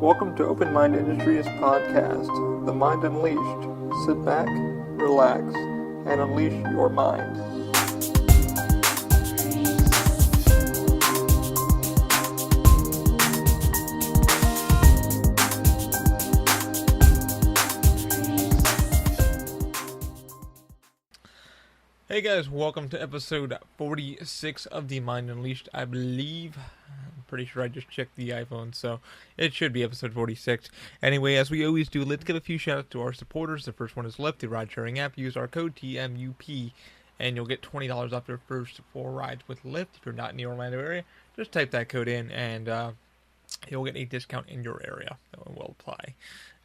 Welcome to Open Mind Industries Podcast, The Mind Unleashed. Sit back, relax, and unleash your mind. Hey guys, welcome to episode 46 of The Mind Unleashed, I believe. I'm pretty sure I just checked the iPhone, so it should be episode 46. Anyway, as we always do, let's give a few shout-outs to our supporters. The first one is Lyft, the ride-sharing app. Use our code TMUP, and you'll get $20 off your first 4 rides with Lyft. If you're not in the Orlando area, just type that code in, and you'll get a discount in your area. That one will apply,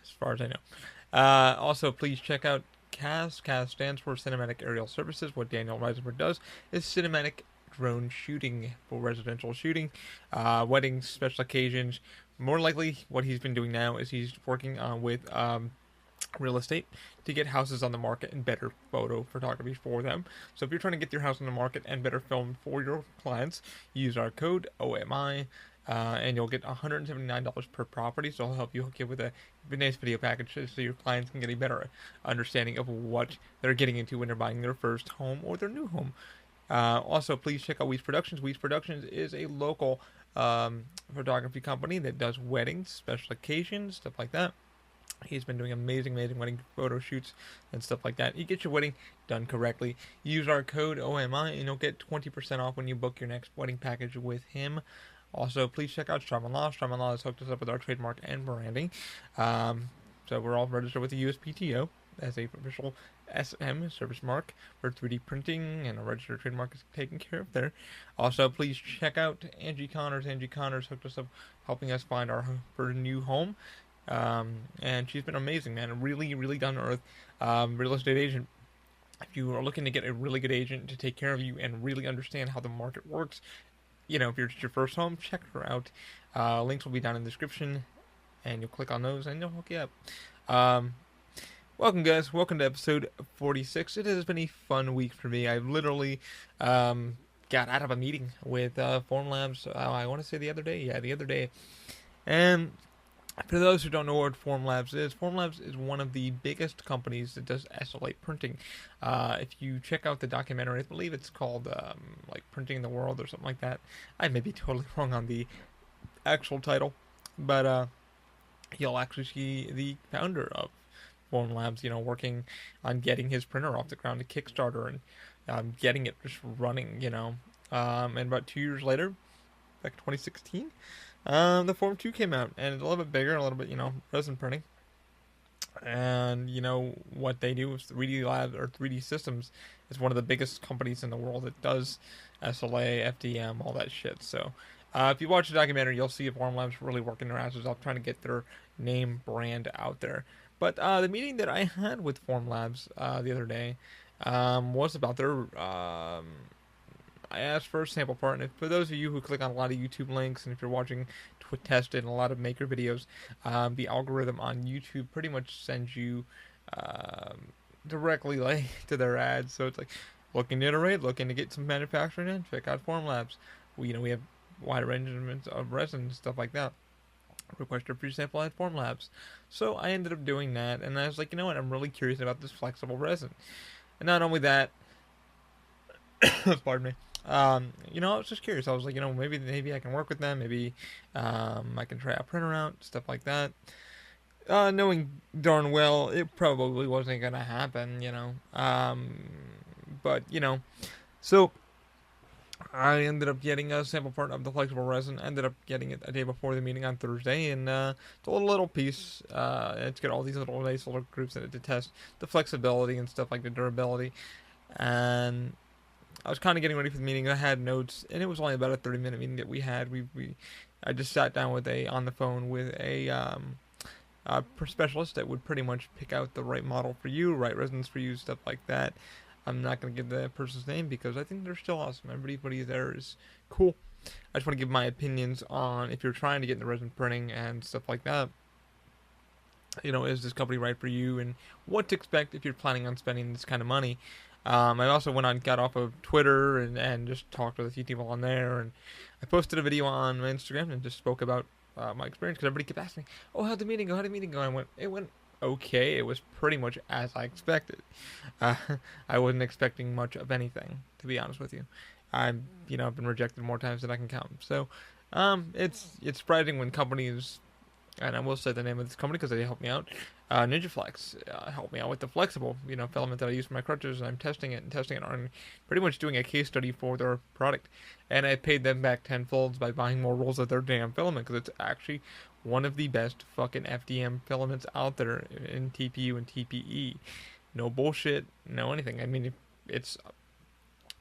as far as I know. Also, please check out CAS. CAS stands for Cinematic Aerial Services. What Daniel Reisenberg does is cinematic drone shooting for residential shooting, weddings, special occasions. More likely, what he's been doing now is he's working with real estate to get houses on the market and better photo photography for them. So if you're trying to get your house on the market and better film for your clients, use our code OMI. And you'll get $179 per property, so I'll help you hook you with a nice video package so your clients can get a better understanding of what they're getting into when they're buying their first home or their new home. Also, please check out Weeds Productions. Weeds Productions is a local photography company that does weddings, special occasions, stuff like that. He's been doing amazing wedding photo shoots and stuff like that. You get your wedding done correctly. Use our code OMI and you'll get 20% off when you book your next wedding package with him. Also, please check out Strawman Law. Strawman Law has hooked us up with our trademark and branding. So we're all registered with the USPTO as a official SM service mark for 3D printing, and a registered trademark is taken care of there. Also, please check out Angie Connors. Angie Connors hooked us up, helping us find our new home. And she's been amazing, man. A really down-to-earth real estate agent. If you are looking to get a really good agent to take care of you and really understand how the market works, you know, if it's your first home, check her out. Links will be down in the description, and you'll click on those, and you'll hook you up. Welcome, guys. Welcome to episode 46. It has been a fun week for me. I literally got out of a meeting with Formlabs, I want to say the other day. Yeah, the other day. And for those who don't know what Formlabs is one of the biggest companies that does SLA printing. If you check out the documentary, I believe it's called like Printing the World or something like that. I may be totally wrong on the actual title, but you'll actually see the founder of Formlabs, you know, working on getting his printer off the ground to Kickstarter and getting it just running, you know. And about 2 years later, back in 2016, the Form 2 came out, and it's a little bit bigger, a little bit, you know, resin printing. And, you know, what they do is 3D Labs, or 3D Systems, is one of the biggest companies in the world that does SLA, FDM, all that shit. So, if you watch the documentary, you'll see Formlabs really working their asses off trying to get their name brand out there. But the meeting that I had with Formlabs the other day was about their... I asked for a sample part, and for those of you who click on a lot of YouTube links, and if you're watching Tested and a lot of maker videos, the algorithm on YouTube pretty much sends you directly like to their ads. So it's like, looking to iterate, looking to get some manufacturing in, check out Formlabs. We have wide arrangements of resin and stuff like that. Request a free sample at Formlabs. So I ended up doing that, and I was like, you know what, I'm really curious about this flexible resin. And not only that, pardon me. You know, I was just curious. I was like, you know, maybe I can work with them. Maybe I can try a printer out, stuff like that. Knowing darn well it probably wasn't gonna happen, you know. But you know, so I ended up getting a sample part of the flexible resin. Ended up getting it a day before the meeting on Thursday, and it's a little piece. It's got all these nice little groups in it to test the flexibility and stuff like the durability, and I was kind of getting ready for the meeting. I had notes, and it was only about a 30-minute meeting that we had. I just sat down on the phone with a specialist that would pretty much pick out the right model for you, right resins for you, stuff like that. I'm not going to give the person's name because I think they're still awesome. Everybody there is cool. I just want to give my opinions on if you're trying to get into resin printing and stuff like that. You know, is this company right for you, and what to expect if you're planning on spending this kind of money. I also got off of Twitter and just talked with a few people on there, and I posted a video on my Instagram and just spoke about my experience, because everybody kept asking me, "Oh, how'd the meeting go? How'd the meeting go?" It went okay. It was pretty much as I expected. Uh, I wasn't expecting much of anything, to be honest with you. I've been rejected more times than I can count. So, it's surprising when companies, and I will say the name of this company because they helped me out. NinjaFlex helped me out with the flexible, filament that I use for my crutches, and I'm testing it on pretty much doing a case study for their product. And I paid them back tenfold by buying more rolls of their damn filament because it's actually one of the best fucking FDM filaments out there in TPU and TPE. No bullshit, no anything. I mean, it's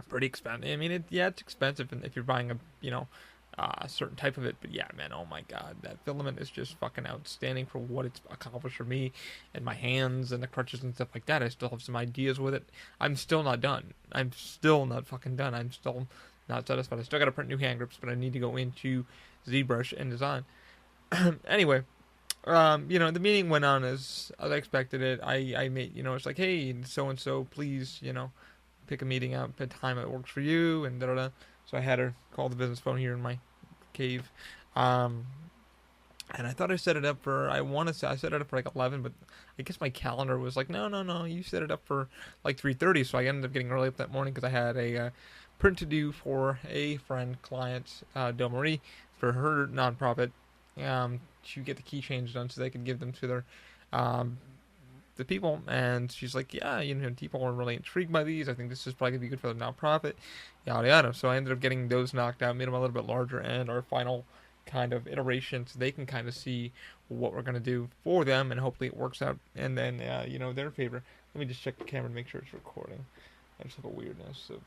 pretty expensive. I mean, it's expensive if you're buying a certain type of it. But yeah, man, oh my god, that filament is just fucking outstanding for what it's accomplished for me and my hands and the crutches and stuff like that. I still have some ideas with it. I'm still not done. I'm still not fucking done. I'm still not satisfied. I still gotta print new hand grips, but I need to go into ZBrush and design. Anyway, the meeting went on as I expected it. I made, it's like, hey, so and so, please, pick a meeting out, a time that works for you, and da da da. So I had her call the business phone here in my cave. And I thought I set it up for, I set it up for like 11, but I guess my calendar was like, no, you set it up for like 3:30. So I ended up getting early up that morning because I had a print to do for a friend, client, Del Marie, for her nonprofit, to get the keychains done so they could give them to their, the people. And she's like, yeah, people are really intrigued by these. I think this is probably going to be good for the nonprofit, yada yada. So I ended up getting those knocked out, made them a little bit larger, and our final kind of iteration so they can kind of see what we're going to do for them, and hopefully it works out and then their favor. Let me just check the camera to make sure it's recording. I just have a weirdness of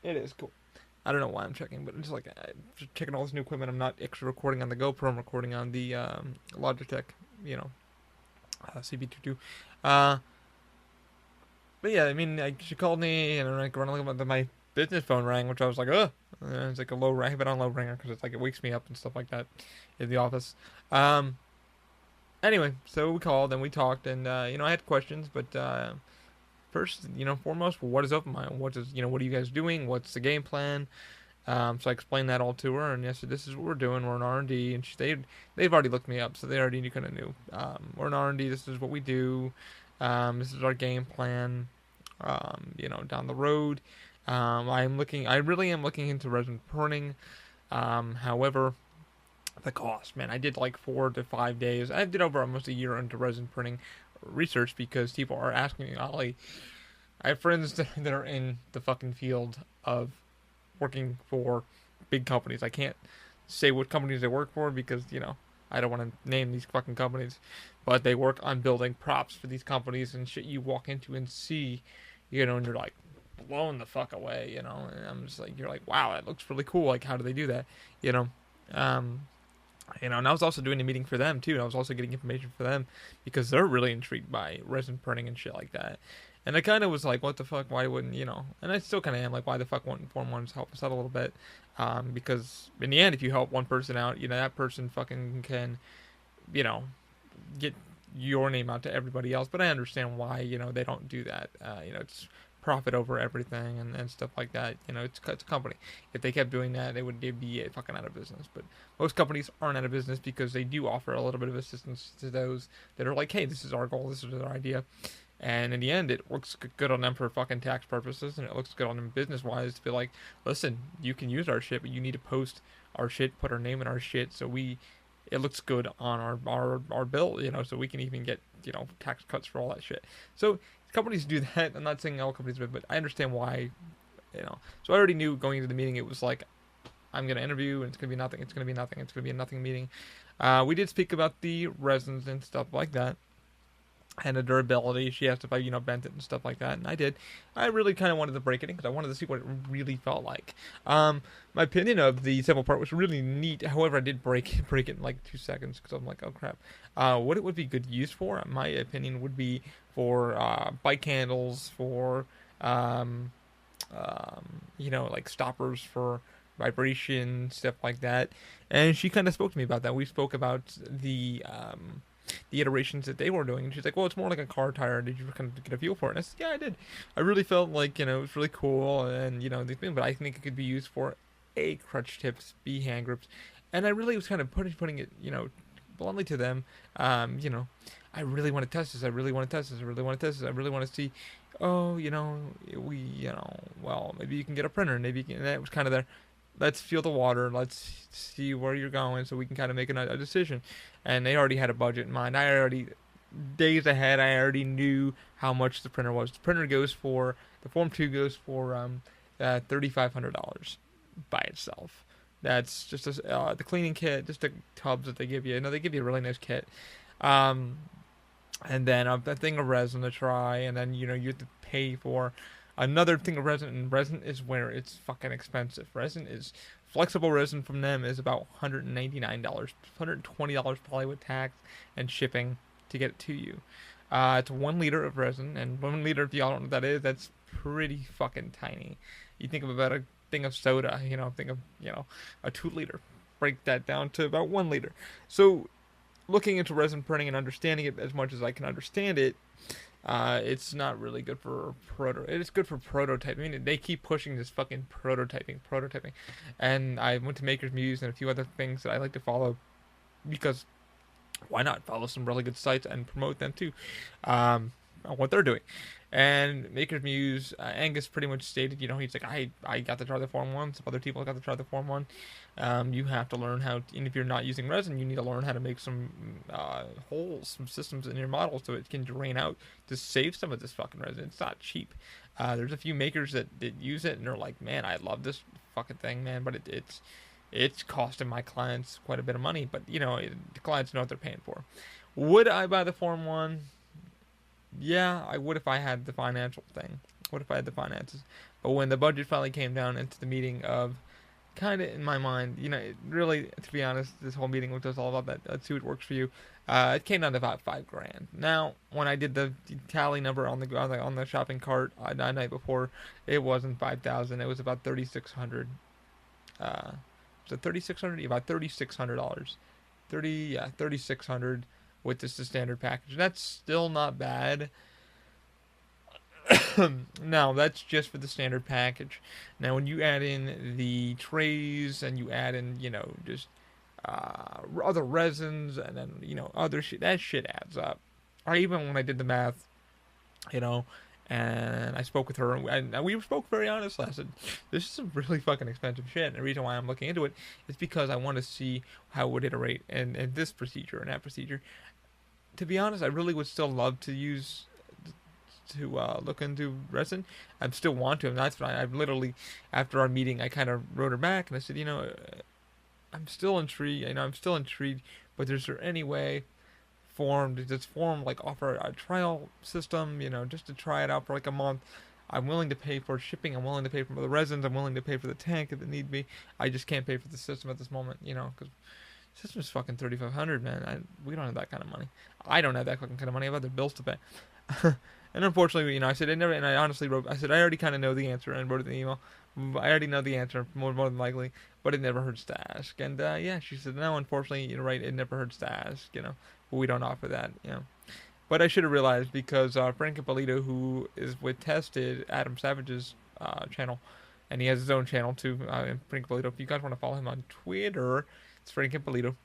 it is cool. I don't know why I'm checking, but it's like I'm just checking all this new equipment. I'm not actually recording on the GoPro. I'm recording on the Logitech, CB22. But yeah, I mean, she called me, and my business phone rang, which I was like, ugh. It's like a low ring, but on low ringer because it's like it wakes me up and stuff like that in the office. Anyway, so we called and we talked, and I had questions, but first, foremost, what is OpenMind? What are you guys doing? What's the game plan? So I explained that all to her, and yes, this is what we're doing. We're in R&D, and they've already looked me up, so they already kind of knew. We're in R&D. This is what we do. This is our game plan. Down the road. I really am looking into resin printing. However, the cost, man, I did like 4 to 5 days. I did over almost a year into resin printing research because people are asking me, Ollie, I have friends that are in the fucking field of working for big companies. I can't say what companies they work for because, I don't want to name these fucking companies, but they work on building props for these companies and shit you walk into and see, and you're like blown the fuck away, and I'm just like, you're like, wow, that looks really cool. Like, how do they do that? And I was also doing a meeting for them too. And I was also getting information for them because they're really intrigued by resin printing and shit like that. And I kind of was like, what the fuck? Why wouldn't And I still kind of am like, why the fuck wouldn't Form Ones help us out a little bit? Because in the end, if you help one person out, that person fucking can, get your name out to everybody else. But I understand why they don't do that. It's profit over everything and stuff like that. It's a company. If they kept doing that, they'd be fucking out of business. But most companies aren't out of business because they do offer a little bit of assistance to those that are like, hey, this is our goal, this is our idea. And in the end, it looks good on them for fucking tax purposes, and it looks good on them business-wise to be like, listen, you can use our shit, but you need to post our shit, put our name in our shit, so it looks good on our bill, so we can even get, tax cuts for all that shit. So companies do that. I'm not saying all companies do it, but I understand why, So I already knew going into the meeting, it was like, I'm going to interview, and it's going to be nothing, it's going to be nothing, it's going to be a nothing meeting. We did speak about the resins and stuff like that, and the durability. She asked if I, bent it and stuff like that, and I did. I really kind of wanted to break it in because I wanted to see what it really felt like. My opinion of the sample part was really neat. However, I did break it in like 2 seconds because I'm like, oh crap. What it would be good use for, in my opinion, would be for bike handles, for like stoppers for vibration, stuff like that. And she kind of spoke to me about that. We spoke about the the iterations that they were doing. And she's like, well, it's more like a car tire. Did you kind of get a feel for it? And I said, yeah, I did. I really felt like, it was really cool and, the thing, but I think it could be used for A, crutch tips, B, hand grips. And I really was kind of putting it, bluntly to them, I really want to test this. I really want to test this. I really want to test this. I really want to see, oh, well, maybe you can get a printer. Maybe you can, and that was kind of their, let's feel the water. Let's see where you're going so we can kind of make a decision. And they already had a budget in mind. Days ahead, I already knew how much the printer was. The Form 2 goes for $3,500 by itself. That's just the cleaning kit, just the tubs that they give you. They give you a really nice kit. And then a thing of resin to try, and then you have to pay for another thing of resin. And resin is where it's fucking expensive. Flexible resin from them is about $199, $120 probably with tax and shipping to get it to you. It's 1 liter of resin, and 1 liter, if y'all don't know what that is, that's pretty fucking tiny. You think of about a thing of soda, think of a 2 liter. Break that down to about 1 liter. So looking into resin printing and understanding it as much as I can understand it, it's not really good for it's good for prototyping. I mean, they keep pushing this fucking prototyping. And I went to Maker's Muse and a few other things that I like to follow because why not follow some really good sites and promote them too, on what they're doing. And Maker's Muse, Angus pretty much stated, he's like, I got to try the Form 1, some other people got to try the Form 1. You have to learn how, and if you're not using resin, you need to learn how to make some holes, some systems in your model so it can drain out to save some of this fucking resin. It's not cheap. There's a few makers that use it, and they're like, man, I love this fucking thing, man, but it's costing my clients quite a bit of money, but, the clients know what they're paying for. Would I buy the Form 1? Yeah, I would if I had the financial thing. What if I had the finances? But when the budget finally came down into the meeting of, kind of in my mind, really, to be honest, this whole meeting was just all about that. Let's see what works for you. It came down to about $5,000. Now, when I did the tally number on the shopping cart the night before, it wasn't 5,000. It was about 3,600. Was it 3,600? About $3,600. 3,600. With just the standard package. That's still not bad. Now, that's just for the standard package. Now, when you add in the trays and you add in, just other resins and then, other shit, that shit adds up. Or even when I did the math, and I spoke with her, and we spoke very honestly. I said, this is some really fucking expensive shit. And the reason why I'm looking into it is because I want to see how it would iterate in this procedure and that procedure. To be honest, I really would still love to look into resin. I still want to, and that's why I've literally, after our meeting, I kind of wrote her back, and I said, I'm still intrigued, but is there any way offer a trial system, just to try it out for like a month. I'm willing to pay for shipping. I'm willing to pay for the resins. I'm willing to pay for the tank if it need be. I just can't pay for the system at this moment, because system's fucking $3,500, man. We don't have that kind of money. I don't have that fucking kind of money. I have other bills to pay. And unfortunately, I said I honestly wrote. I said I already kind of know the answer, and wrote it in the email. I already know the answer more than likely, but it never hurts to ask. And yeah, she said no. Unfortunately, you're right. It never hurts to ask. But we don't offer that. But I should have realized because Frank Ippolito, who is with Tested, Adam Savage's channel, and he has his own channel too. Frank Ippolito. If you guys want to follow him on Twitter, it's Frank Ippolito.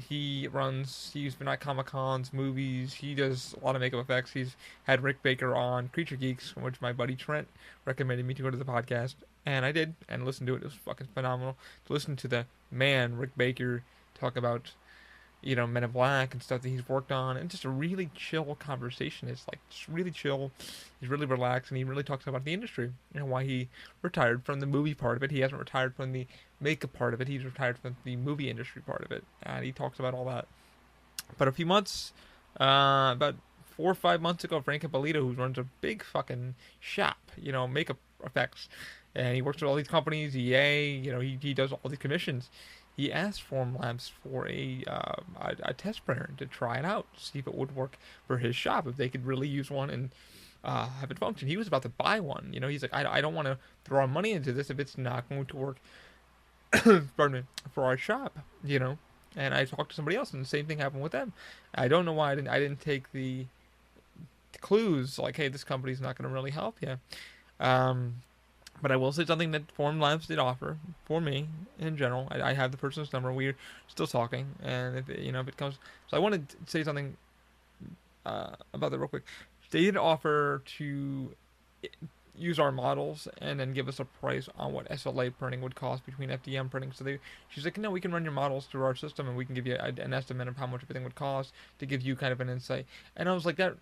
He's been at Comic Cons, movies. He does a lot of makeup effects. He's had Rick Baker on Creature Geeks, which my buddy Trent recommended me to go to the podcast, and I did and listened to it. It was fucking phenomenal to listen to the man Rick Baker talk about, Men in Black and stuff that he's worked on, and just a really chill conversation. It's like just really chill. He's really relaxed, and he really talks about the industry, why he retired from the movie part of it. He hasn't retired from the makeup part of it. He's retired from the movie industry part of it, and he talks about all that. But a few months, about 4 or 5 months ago, Frank Ippolito, who runs a big fucking shop, makeup effects, and he works with all these companies, EA, he does all these commissions. He asked Formlabs for a test printer to try it out, see if it would work for his shop, if they could really use one and have it function. He was about to buy one. He's like, I don't want to throw our money into this if it's not going to work. Pardon me, for our shop. And I talked to somebody else, and the same thing happened with them. I don't know why I didn't take the clues like, hey, this company's not going to really help you. Um, but I will say something that Formlabs did offer for me in general. I have the person's number. We're still talking, and if it, if it comes, so I wanted to say something about that real quick. They did offer to use our models and then give us a price on what SLA printing would cost between FDM printing. So she's like, no, we can run your models through our system and we can give you an estimate of how much everything would cost to give you kind of an insight. And I was like, that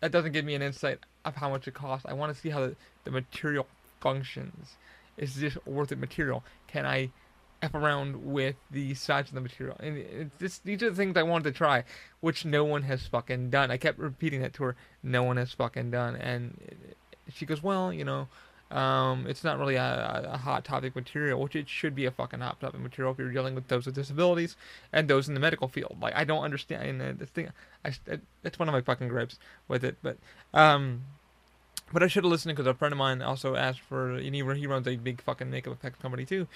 doesn't give me an insight of how much it costs. I want to see how the material functions. Is this worth it material? Can I F around with the size of the material? And these are the things I wanted to try, which no one has fucking done. I kept repeating that to her. No one has fucking done. And she goes, well, it's not really a hot topic material, which it should be a fucking hot topic material if you're dealing with those with disabilities and those in the medical field. Like, I don't understand the thing. That's one of my fucking gripes with it. But I should have listened because a friend of mine also asked for, and he runs a big fucking makeup effects company too,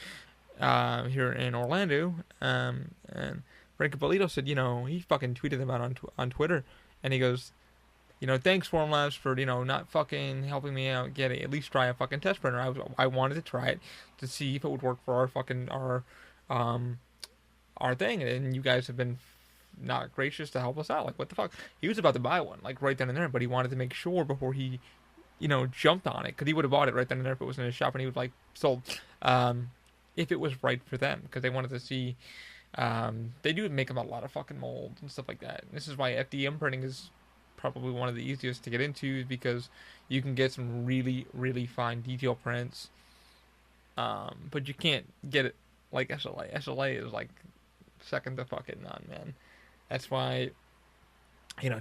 here in Orlando. And Frank Polito said, he fucking tweeted them out on Twitter, and he goes, thanks Formlabs for, not fucking helping me out at least try a fucking test printer. I wanted to try it to see if it would work for our thing, and you guys have been not gracious to help us out. Like, what the fuck? He was about to buy one, like, right then and there, but he wanted to make sure before he, jumped on it, because he would have bought it right then and there if it was in his shop, and he would, like, sold, if it was right for them, because they wanted to see, they do make them a lot of fucking molds and stuff like that. And this is why FDM printing is probably one of the easiest to get into, because you can get some really, really fine detail prints, but you can't get it like SLA. SLA is like second to fucking none, man. That's why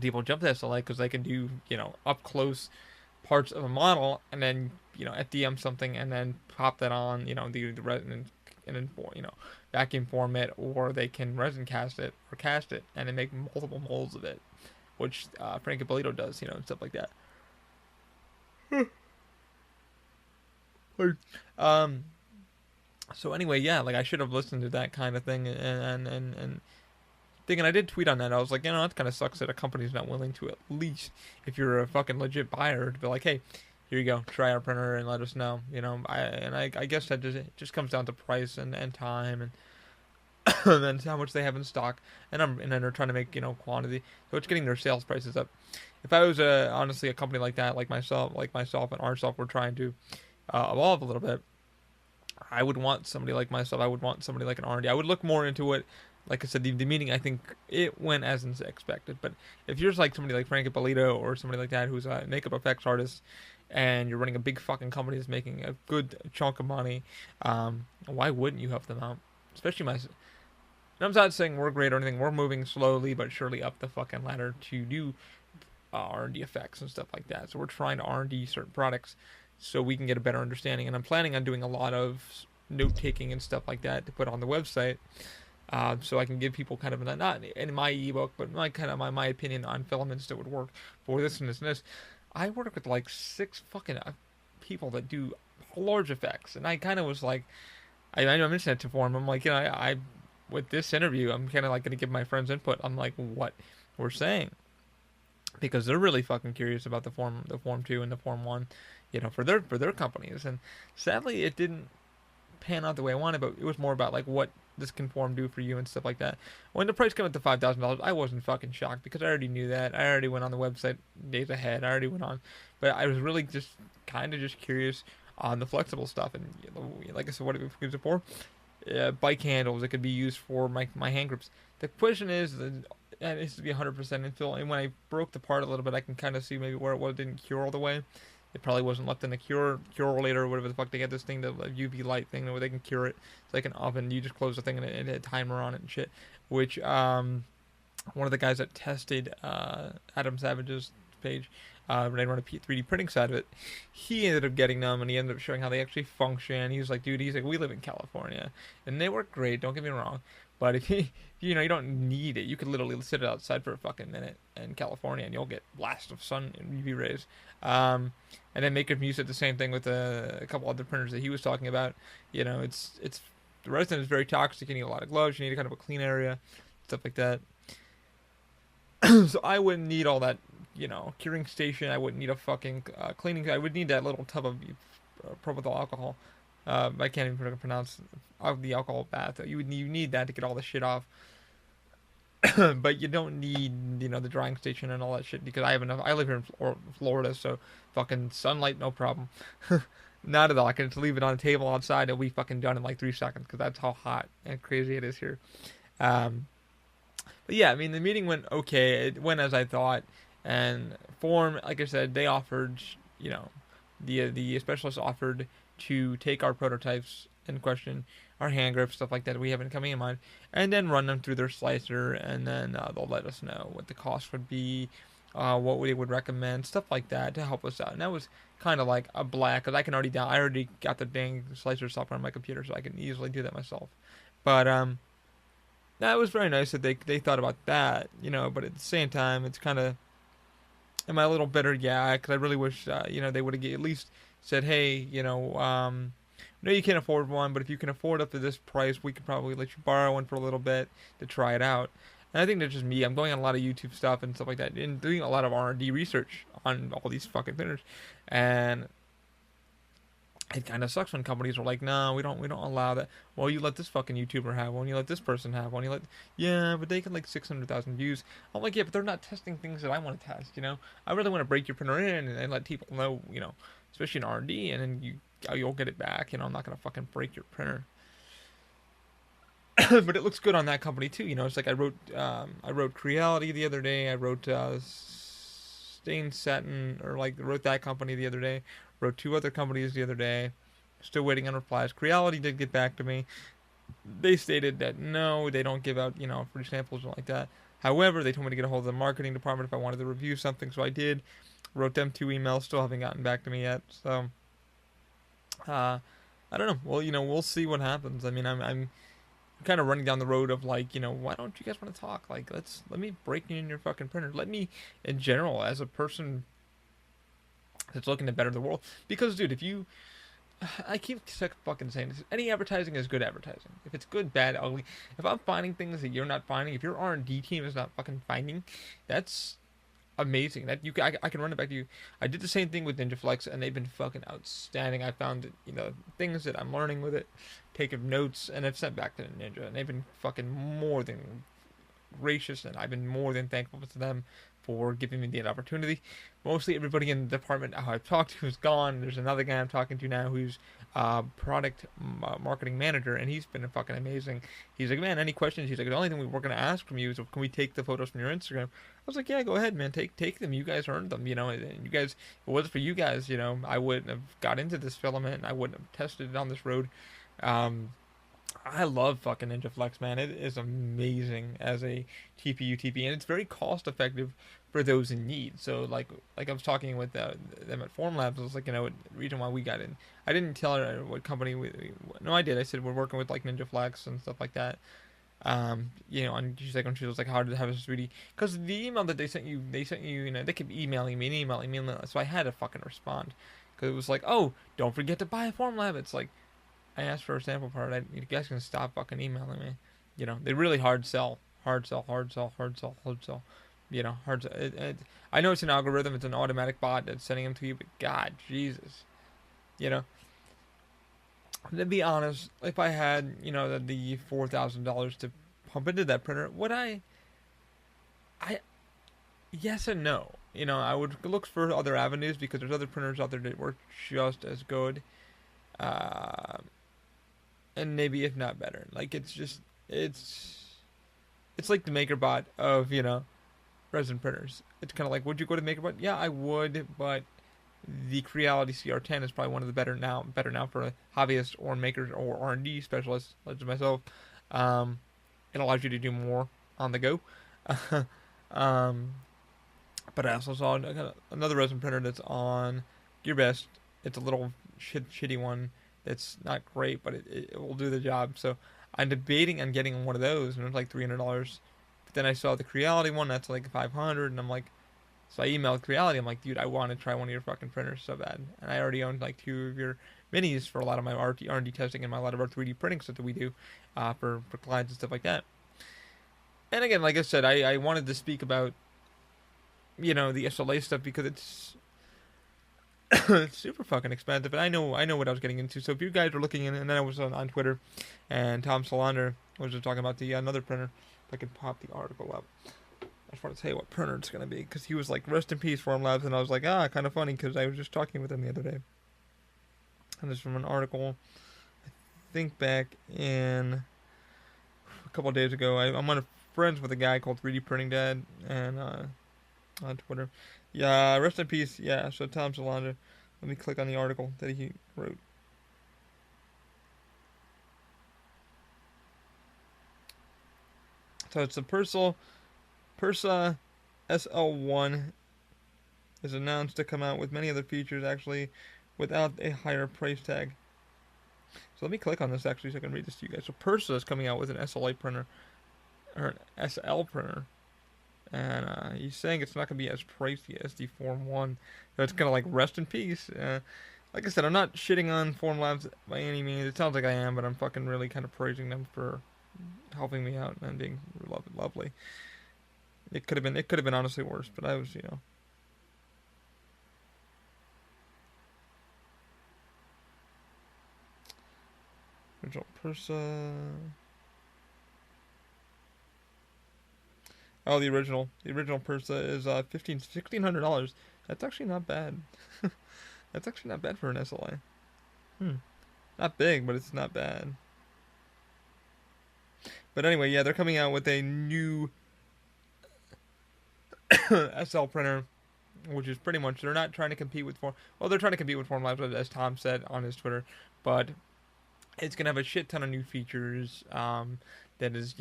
people jump to SLA, because they can do up close parts of a model and then FDM something and then pop that on the resin and then vacuum form it, or they can resin cast it and then make multiple molds of it, which Frank Polito does, and stuff like that. So anyway, yeah, like, I should have listened to that kind of thing, and thinking, I did tweet on that. I was like, that kind of sucks that a company's not willing to, at least if you're a fucking legit buyer, to be like, hey, here you go, try our printer and let us know. I guess that just comes down to price and time and and then how much they have in stock, and then they're trying to make quantity, so it's getting their sales prices up. If I was honestly a company like that, like myself and ourself, we're trying to evolve a little bit, I would want somebody like myself. I would want somebody like an R&D. I would look more into it. Like I said, the meeting, I think it went as expected. But if you're just like somebody like Frank Polito or somebody like that who's a makeup effects artist, and you're running a big fucking company that's making a good chunk of money, why wouldn't you help them out? Especially and I'm not saying we're great or anything. We're moving slowly but surely up the fucking ladder to do R&D effects and stuff like that. So we're trying to R&D certain products so we can get a better understanding. And I'm planning on doing a lot of note taking and stuff like that to put on the website, so I can give people kind of not in my ebook, but my opinion on filaments that would work for this and this and this. I work with like 6 fucking people that do large effects, and I kind of was like, I mentioned it to Form. I'm like, I with this interview, I'm kind of like going to give my friends input on like what we're saying, because they're really fucking curious about the Form 2 and the Form 1, for their companies. And sadly, it didn't pan out the way I wanted, but it was more about like what this can Form do for you and stuff like that. When the price came up to $5,000, I wasn't fucking shocked, because I already knew that. I already went on the website days ahead. I already went on, but I was really just kind of just curious on the flexible stuff. And like I said, what it was for? Bike handles. It could be used for my hand grips. The question is, it needs to be 100% infill. And when I broke the part a little bit, I can kind of see maybe where it didn't cure all the way. It probably wasn't left in the cure later or whatever the fuck. They get this thing, the UV light thing, where they can cure it. It's like an oven. You just close the thing and it had a timer on it and shit. Which one of the guys that tested Adam Savage's page, when I run a 3D printing side of it, he ended up getting them, and he ended up showing how they actually function. He was like, dude, we live in California, and they work great, don't get me wrong, but if you don't need it, you could literally sit it outside for a fucking minute in California, and you'll get blast of sun and UV rays. And then Maker Muse did the same thing with a couple other printers that he was talking about. It's the resin is very toxic. You need a lot of gloves. You need kind of a clean area, stuff like that. So I wouldn't need all that, curing station. I wouldn't need a fucking cleaning. I would need that little tub of propyl alcohol. I can't even pronounce the alcohol bath. You need that to get all the shit off. But you don't need, the drying station and all that shit because I have enough. I live here in Florida, so fucking sunlight, no problem. Not at all. I can just leave it on the table outside and it'll be fucking done in like 3 seconds because that's how hot and crazy it is here. Um, but yeah, I mean, the meeting went okay. It went as I thought. And Form, like I said, they offered, the specialists offered to take our prototypes in question, our hand grips, stuff like that we haven't coming in mind, and then run them through their slicer, and then they'll let us know what the cost would be, what we would recommend, stuff like that to help us out. And that was kind of like a black, because I already got the dang slicer software on my computer, so I can easily do that myself. But that was very nice that they thought about that, But at the same time, it's kind of, am I a little bitter? Yeah, because I really wish they would have at least said, hey, no, you can't afford one, but if you can afford up to this price, we could probably let you borrow one for a little bit to try it out. And I think that's just me. I'm going on a lot of YouTube stuff and stuff like that, and doing a lot of R&D research on all these fucking printers. And it kind of sucks when companies are like, no, we don't allow that. Well, you let this fucking YouTuber have one, you let this person have one, yeah, but they get like 600,000 views. I'm like, yeah, but they're not testing things that I want to test, I really want to break your printer in and let people know, especially in R&D, and then you'll get it back. I'm not gonna fucking break your printer. But it looks good on that company too. It's like I wrote Creality the other day. I wrote Stain Satin, or like wrote that company the other day. Wrote 2 other companies the other day. Still waiting on replies. Creality did get back to me. They stated that no, they don't give out free samples or like that. However, they told me to get a hold of the marketing department if I wanted to review something, so I did. Wrote them 2 emails. Still haven't gotten back to me yet. So. I don't know. Well, we'll see what happens. I mean, I'm kind of running down the road of like, why don't you guys want to talk? Like, let me break in your fucking printer. Let me, in general, as a person that's looking to better the world. Because, dude, I keep fucking saying this. Any advertising is good advertising. If it's good, bad, ugly. If I'm finding things that you're not finding, if your R&D team is not fucking finding, that's amazing. That I can run it back to you. I did the same thing with NinjaFlex, and they've been fucking outstanding. I found things that I'm learning with it, taking notes, and I've sent back to Ninja, and they've been fucking more than gracious, and I've been more than thankful to them for giving me the opportunity. Mostly everybody in the department who I've talked to is gone. There's another guy I'm talking to now who's product marketing manager, and he's been fucking amazing. He's like, man, any questions? He's like, the only thing we're going to ask from you is, can we take the photos from your Instagram? I was like, yeah, go ahead, man, take them. You guys earned them, and you guys, if it wasn't for you guys, I wouldn't have got into this filament, and I wouldn't have tested it on this road. I love fucking NinjaFlex, man. It is amazing as a TPU, and it's very cost effective for those in need. So like I was talking with them at Formlabs, I was like, the reason why we got in, I didn't tell her what company no, I did. I said we're working with like NinjaFlex and stuff like that. And she's like, when she was like, how did it have a 3D? Because the email that they sent you, they kept emailing me and emailing me, so I had to fucking respond. Because it was like, oh, don't forget to buy a Formlab. It's like, I asked for a sample part. You guys can stop fucking emailing me. They really hard sell. Hard sell. Hard sell. I know it's an algorithm. It's an automatic bot that's sending them to you. But God, Jesus. To be honest, if I had, the $4,000 to pump into that printer, would I? Yes and no. I would look for other avenues because there's other printers out there that work just as good. And maybe if not better. Like it's like the MakerBot of resin printers. It's kind of like, would you go to MakerBot? Yeah, I would, but the Creality CR10 is probably one of the better now for hobbyists or makers or R&D specialists like myself. It allows you to do more on the go. But I also saw another resin printer that's on GearBest. It's a little shitty one. It's not great, but it will do the job. So I'm debating on getting one of those, and it's like $300. But then I saw the Creality one that's like $500, and I'm like, so I emailed Creality. I'm like, dude, I want to try one of your fucking printers so bad, and I already own like 2 of your minis for a lot of my R&D testing and my, a lot of our 3D printing stuff that we do for clients and stuff like that. And again, like I said, I wanted to speak about, the SLA stuff because it's it's super fucking expensive, and I know what I was getting into. So if you guys are looking in, and then I was on Twitter, and Tom Solander was just talking about the another printer. If I could pop the article up, I just want to tell you what printer it's gonna be because he was like, "Rest in peace, Formlabs," and I was like, kind of funny because I was just talking with him the other day, and this is from an article I think back in a couple of days ago. I'm on friends with a guy called 3D Printing Dad, and on Twitter. Yeah, rest in peace. Yeah, so Tom Solander. Let me click on the article that he wrote. So it's the Persa SL1 is announced to come out with many other features actually without a higher price tag. So let me click on this actually so I can read this to you guys. So Persa is coming out with an SLA printer or an SL printer. And he's saying it's not going to be as pricey as the Form 1. So it's going to like rest in peace. Like I said, I'm not shitting on Formlabs by any means. It sounds like I am, but I'm fucking really kind of praising them for helping me out and being lovely. It could have been honestly worse, but I was, original Persa. Oh, the original Persa is $1,600. That's actually not bad. That's actually not bad for an SLA. Not big, but it's not bad. But anyway, yeah, they're coming out with a new SL printer, which is pretty much they're not trying to compete with they're trying to compete with Formlabs, as Tom said on his Twitter, but it's gonna have a shit ton of new features. That is,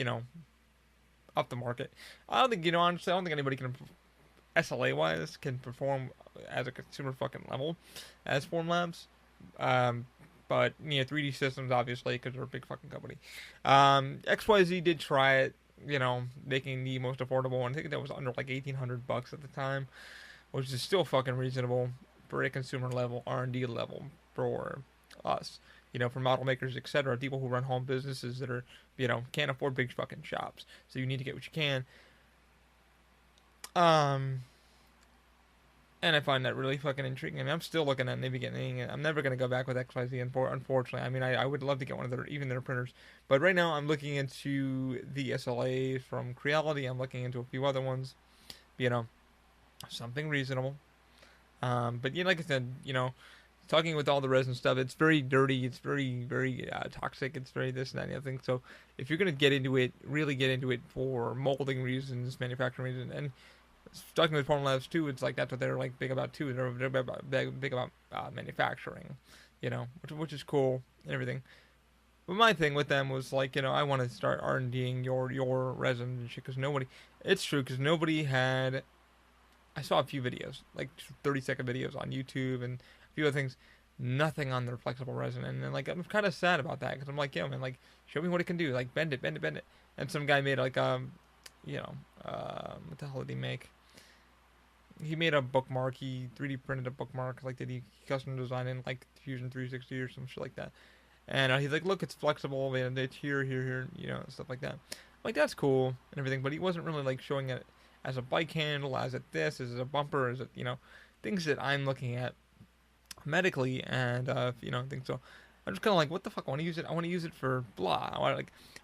up the market. I don't think, honestly, I don't think anybody can, SLA wise, can perform as a consumer fucking level as Formlabs. But 3D Systems obviously because they're a big fucking company. XYZ did try it, making the most affordable one. I think that was under like $1,800 at the time, which is still fucking reasonable for a consumer level, R&D level for us. For model makers, etc., people who run home businesses that are, can't afford big fucking shops. So you need to get what you can. And I find that really fucking intriguing. I mean, I'm still looking at maybe getting it. I'm never going to go back with XYZ, unfortunately. I mean, I would love to get one of their printers. But right now, I'm looking into the SLA from Creality. I'm looking into a few other ones. Something reasonable. But, like I said, talking with all the resin stuff, it's very dirty. It's very, very toxic. It's very this and that and the other thing. So if you're going to get into it, really get into it for molding reasons, manufacturing reasons, and talking with Formlabs too, it's like that's what they're like big about too. They're big about manufacturing, which is cool and everything. But my thing with them was like, I want to start R&Ding your resin and shit because it's true because nobody had. I saw a few videos, like 30-second videos on YouTube and a few other things. Nothing on their flexible resin, and then like I'm kind of sad about that because I'm like, yo man, like show me what it can do, like bend it. And some guy made like what the hell did he make? He made a bookmark. He 3D printed a bookmark. Like, did he custom design in like Fusion 360 or some shit like that? And he's like, look, it's flexible. And it's here, stuff like that. Like, that's cool and everything. But he wasn't really like showing it as a bike handle, as a this, as a bumper, as a things that I'm looking at medically and things. So I'm just kind of like, what the fuck? I want to use it. I want to use it for blah.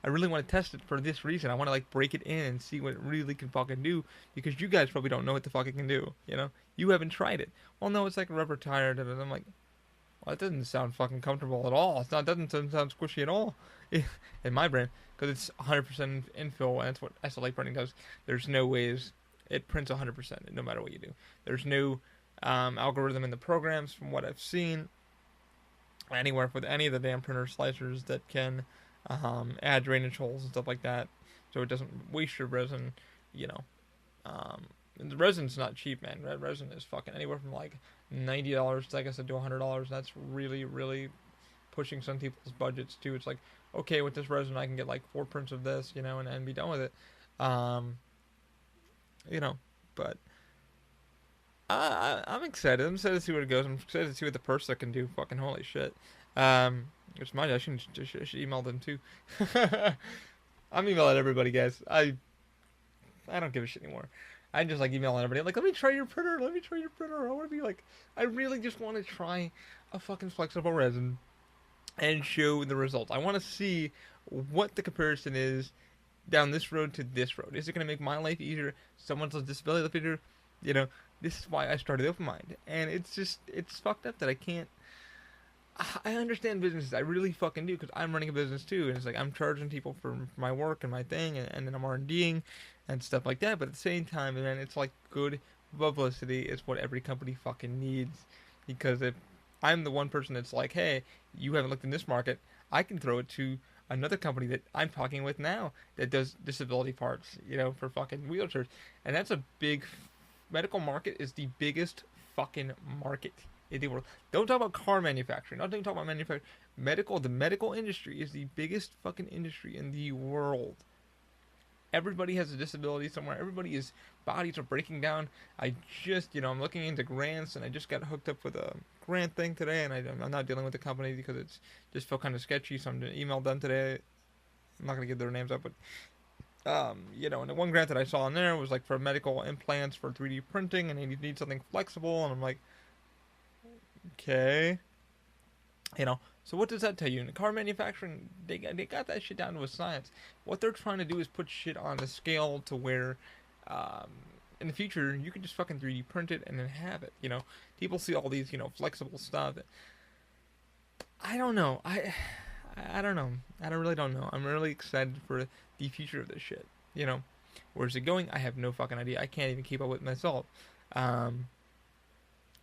I really want to test it for this reason. I want to like break it in and see what it really can fucking do because you guys probably don't know what the fuck it can do. You haven't tried it. Well, no, it's like a rubber tire. And I'm like, well, it doesn't sound fucking comfortable at all. Doesn't sound squishy at all in my brain because it's 100% infill and that's what SLA printing does. There's no ways it prints 100% no matter what you do. There's no algorithm in the programs from what I've seen anywhere with any of the damn printer slicers that can add drainage holes and stuff like that, so it doesn't waste your resin. And the resin's not cheap, man. Red resin is fucking anywhere from like $90, like I said, to $100. That's really, really pushing some people's budgets too. It's like, okay, with this resin, I can get like 4 prints of this, and be done with it. But I'm excited. I'm excited to see where it goes. I'm excited to see what the purser can do. Fucking holy shit. It's my I should email them too. I'm emailing everybody, guys. I don't give a shit anymore. I just like emailing everybody. I'm like, let me try your printer. Let me try your printer. I want to be like, I really just want to try a fucking flexible resin and show the results. I want to see what the comparison is down this road to this road. Is it going to make my life easier? Someone's disability life easier? You know, this is why I started Open Mind. And it's fucked up that I can't. I understand businesses. I really fucking do because I'm running a business too. And it's like I'm charging people for my work and my thing, and then I'm R&Ding and stuff like that. But at the same time, man, it's like good publicity is what every company fucking needs. Because if I'm the one person that's like, hey, you haven't looked in this market, I can throw it to another company that I'm talking with now that does disability parts, for fucking wheelchairs. And that's a big medical market is the biggest fucking market in the world. Don't talk about car manufacturing. Not even talk about manufacturing. The medical industry is the biggest fucking industry in the world. Everybody has a disability somewhere. Everybody's bodies are breaking down. I just, I'm looking into grants, and I just got hooked up with a grant thing today, and I'm not dealing with the company because it's just felt kind of sketchy, so I'm going to email them today. I'm not going to give their names up, but, and the one grant that I saw in there was like for medical implants for 3D printing, and you need something flexible, and I'm like, okay. So what does that tell you? In the car manufacturing, they got that shit down to a science. What they're trying to do is put shit on the scale to where, um, in the future, you can just fucking 3D print it and then have it. People see all these, flexible stuff. I don't know. I don't know. I really don't know. I'm really excited for the future of this shit. Where's it going? I have no fucking idea. I can't even keep up with myself. Um,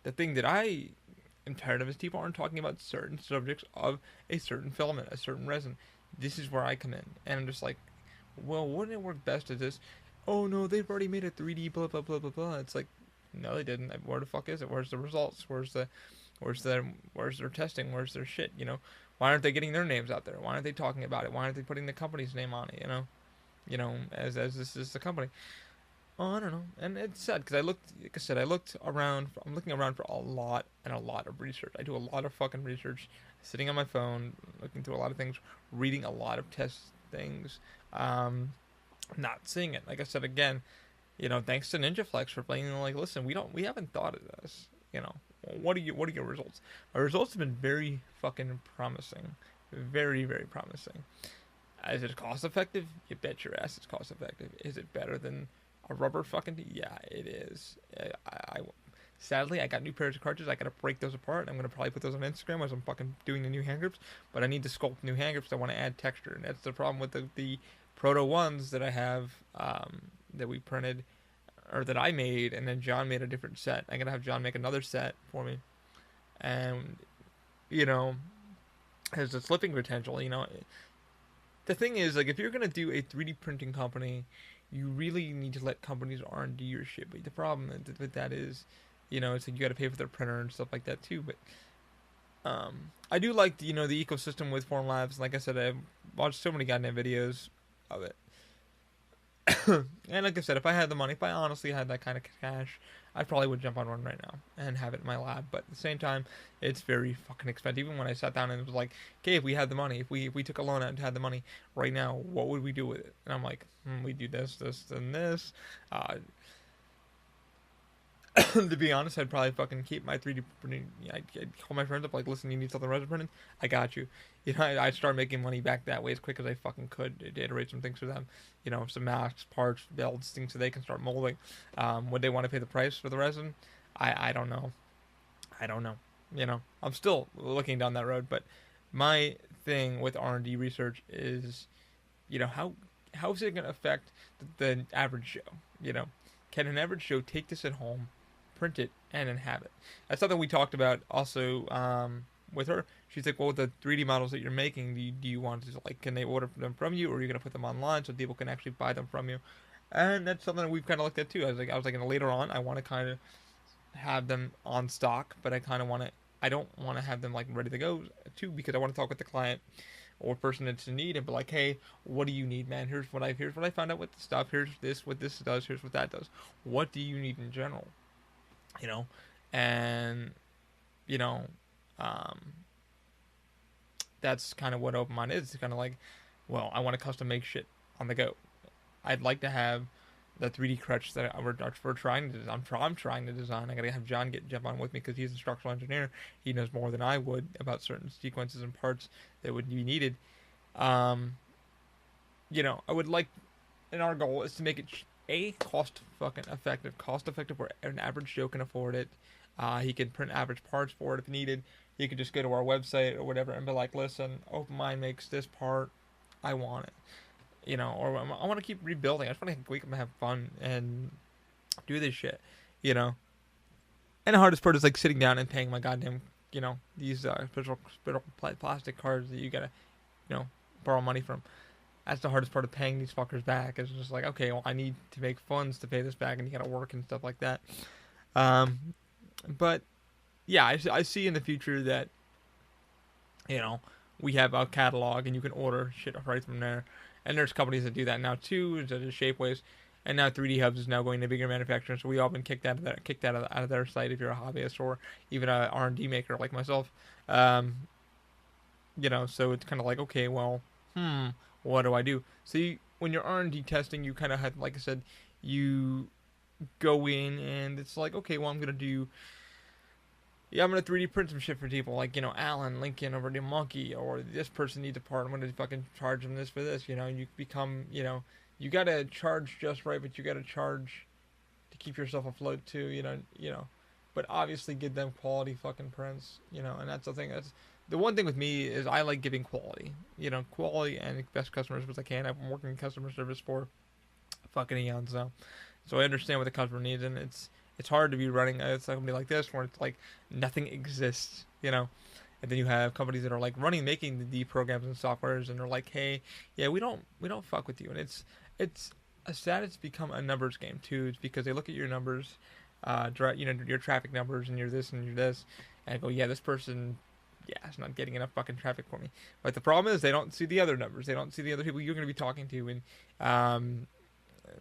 the thing that I am tired of is people aren't talking about certain subjects of a certain filament, a certain resin. This is where I come in, and I'm just like, well, wouldn't it work best as this? Oh no, they've already made a 3D blah blah blah blah blah. It's like, no, they didn't. Where the fuck is it? Where's the results? Where's their testing? Where's their shit? Why aren't they getting their names out there? Why aren't they talking about it? Why aren't they putting the company's name on it? As this is the company. Oh, I don't know, and it's sad because like I said, I looked around. I'm looking around for a lot of research. I do a lot of fucking research, sitting on my phone, looking through a lot of things, reading a lot of test things, not seeing it. Like I said again, thanks to NinjaFlex for playing. Like, listen, we haven't thought of this. What are your results? My results have been very fucking promising, very very promising. Is it cost effective? You bet your ass it's cost effective. Is it better than a rubber fucking? Yeah, it is. Sadly, I got new pairs of cartridges. I gotta break those apart. I'm gonna probably put those on Instagram as I'm fucking doing the new hand grips. But I need to sculpt new hand grips. I want to add texture, and that's the problem with the Proto ones that I have, that we printed or that I made, and then John made a different set. I'm gonna have John make another set for me, and you know, has the slipping potential. The thing is, like, if you're gonna do a 3D printing company, you really need to let companies R&D your shit. But the problem with that is, it's like you got to pay for their printer and stuff like that too. But I do like the ecosystem with Formlabs. Like I said, I've watched so many goddamn videos of it. And like I said, if I had the money, if I honestly had that kind of cash, I probably would jump on one right now and have it in my lab. But at the same time, it's very fucking expensive. Even when I sat down and it was like, okay, if we had the money, if we took a loan out and had the money right now, what would we do with it? And I'm like, we do this, and this. To be honest, I'd probably fucking keep my 3D printing. I'd call my friends up, like, listen, you need something resin printed? I got you. I'd start making money back that way as quick as I fucking could. To iterate some things for them. Some masks, parts, belts, things so they can start molding. Would they want to pay the price for the resin? I don't know. I don't know. I'm still looking down that road, but my thing with R&D research is, how is it going to affect the average Joe? Can an average Joe take this at home, print it, and then have it? That's something we talked about also with her. She's like, well, with the 3D models that you're making, do you want to, like, can they order them from you, or are you going to put them online so people can actually buy them from you? And that's something that we've kind of looked at too. I was like, later on, I want to kind of have them on stock, but I don't want to have them like ready to go too, because I want to talk with the client or person that's in need and be like, hey, what do you need, man? Here's what I found out with the stuff. Here's this, what this does. Here's what that does. What do you need in general? you know, and you know, um, that's kind of what open mind is. It's kind of like, well, I want to custom make shit on the go. I'd like to have the 3D crutch that we're trying to design. I'm trying to design. I gotta have John jump on with me because he's a structural engineer. He knows more than I would about certain sequences and parts that would be needed. Um, I would like, and our goal is to make it a cost effective where an average Joe can afford it. He can print average parts for it if needed. He could just go to our website or whatever and be like, listen, OpenMind makes this part. I want it. Or I want to keep rebuilding. I just want to wake up and have fun and do this shit, you know. And the hardest part is like sitting down and paying my goddamn, these special plastic cards that you gotta, borrow money from. That's the hardest part of paying these fuckers back. It's just like, okay, well, I need to make funds to pay this back, and you gotta work and stuff like that. Um, but yeah, I see in the future that we have a catalog and you can order shit right from there. And there's companies that do that now too, such as Shapeways. And now 3D Hubs is now going to bigger manufacturers, so we all been kicked out of their site if you're a hobbyist or even a R&D maker like myself. Um, so it's kind of like, okay, well, what do I do? So when you're R&D testing, you kind of have, like I said, you go in and it's like, okay, well, I'm gonna do. Yeah, I'm gonna 3D print some shit for people, like Alan, Lincoln over to Monkey, or this person needs a part. I'm gonna fucking charge them this for this. You become, you gotta charge just right, but you gotta charge to keep yourself afloat too. But obviously give them quality fucking prints. And that's the thing. That's the one thing with me is I like giving quality. Quality and best customer service I can. I'm working in customer service for fucking eons now, so I understand what the customer needs, and it's hard to be running a company like this where it's like nothing exists, And then you have companies that are like making the D programs and softwares, and they're like, hey, yeah, we don't fuck with you, and it's a sad it's become a numbers game too. It's because they look at your numbers, your traffic numbers, and you're this and you're this, and I go, yeah, this person, yeah, it's not getting enough fucking traffic for me. But the problem is they don't see the other numbers. They don't see the other people you're going to be talking to, and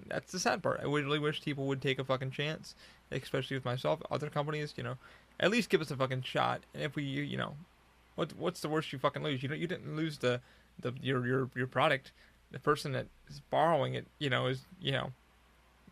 that's the sad part. I really wish people would take a fucking chance, especially with myself. Other companies, at least give us a fucking shot. And if we, what's the worst you fucking lose? You didn't lose your product. The person that is borrowing it, is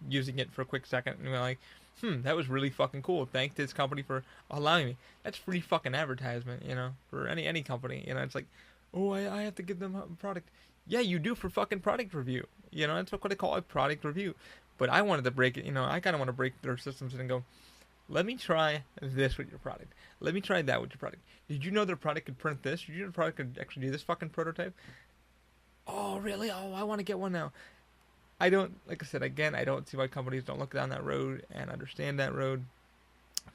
using it for a quick second, and we're like, that was really fucking cool. Thank this company for allowing me. That's free fucking advertisement, for any company. It's like, oh, I have to give them a product. Yeah, you do for fucking product review. That's what they call a product review. But I wanted to break it. I kind of want to break their systems and go, let me try this with your product. Let me try that with your product. Did you know their product could print this? Did you know their product could actually do this fucking prototype? Oh, really? Oh, I want to get one now. I don't, like I said, again, I don't see why companies don't look down that road and understand that road.